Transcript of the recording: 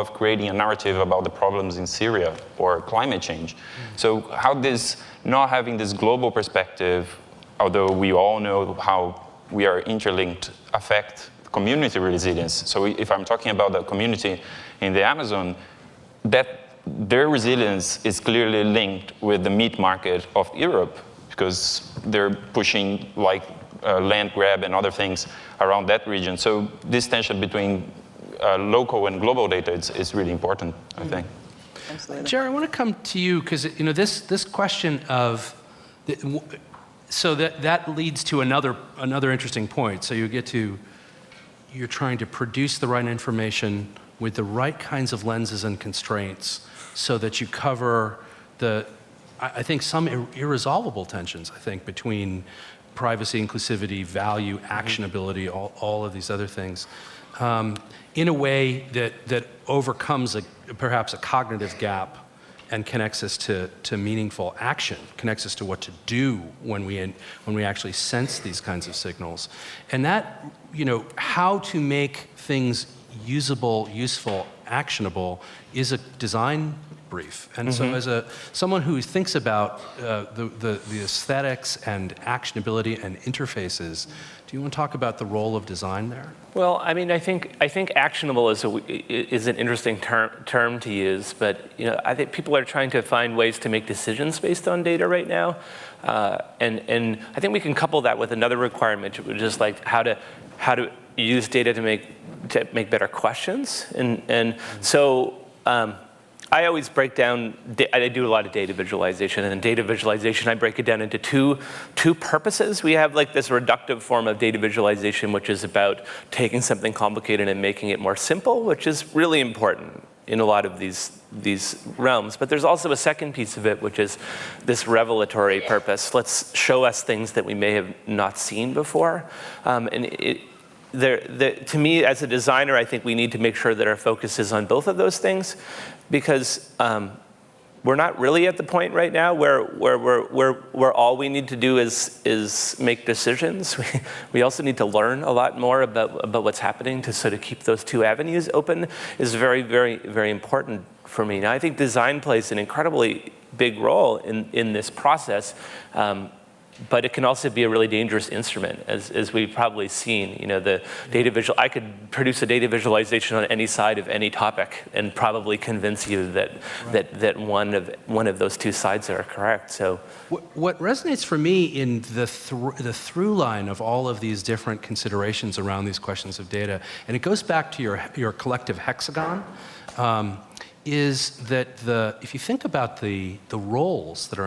of creating a narrative about the problems in Syria or climate change. So how this, not having this global perspective, although we all know how we are interlinked, affect community resilience. So if I'm talking about the community in the Amazon, that their resilience is clearly linked with the meat market of Europe, because they're pushing like land grab and other things around that region. So this tension between local and global data is really important, I think. Absolutely. Jerry, I want to come to you because this question of so that leads to another interesting point. So you're trying to produce the right information with the right kinds of lenses and constraints so that you cover I think some irresolvable tensions, I think, between privacy, inclusivity, value, actionability, all of these other things, in a way that overcomes perhaps a cognitive gap and connects us to meaningful action, connects us to what to do when we actually sense these kinds of signals. And that, how to make things usable, useful, actionable is a design brief. And so as someone who thinks about the aesthetics and actionability and interfaces, do you want to talk about the role of design there? Well, I mean, I think actionable is an interesting term to use, but I think people are trying to find ways to make decisions based on data right now, and I think we can couple that with another requirement, which is like how to use data to make better questions, and so. I always break down, I do a lot of data visualization, and in data visualization I break it down into two purposes. We have like this reductive form of data visualization, which is about taking something complicated and making it more simple, which is really important in a lot of these realms. But there's also a second piece of it, which is this revelatory purpose. Let's show us things that we may have not seen before. To me, as a designer, I think we need to make sure that our focus is on both of those things, because we're not really at the point right now where all we need to do is make decisions. We also need to learn a lot more about what's happening to sort of keep those two avenues open is very, very, very important for me. Now, I think design plays an incredibly big role in this process. But it can also be a really dangerous instrument, as we've probably seen. The data I could produce a data visualization on any side of any topic and probably convince you that one of those two sides are correct. So, what resonates for me in the through line of all of these different considerations around these questions of data, and it goes back to your collective hexagon, is that if you think about the roles that are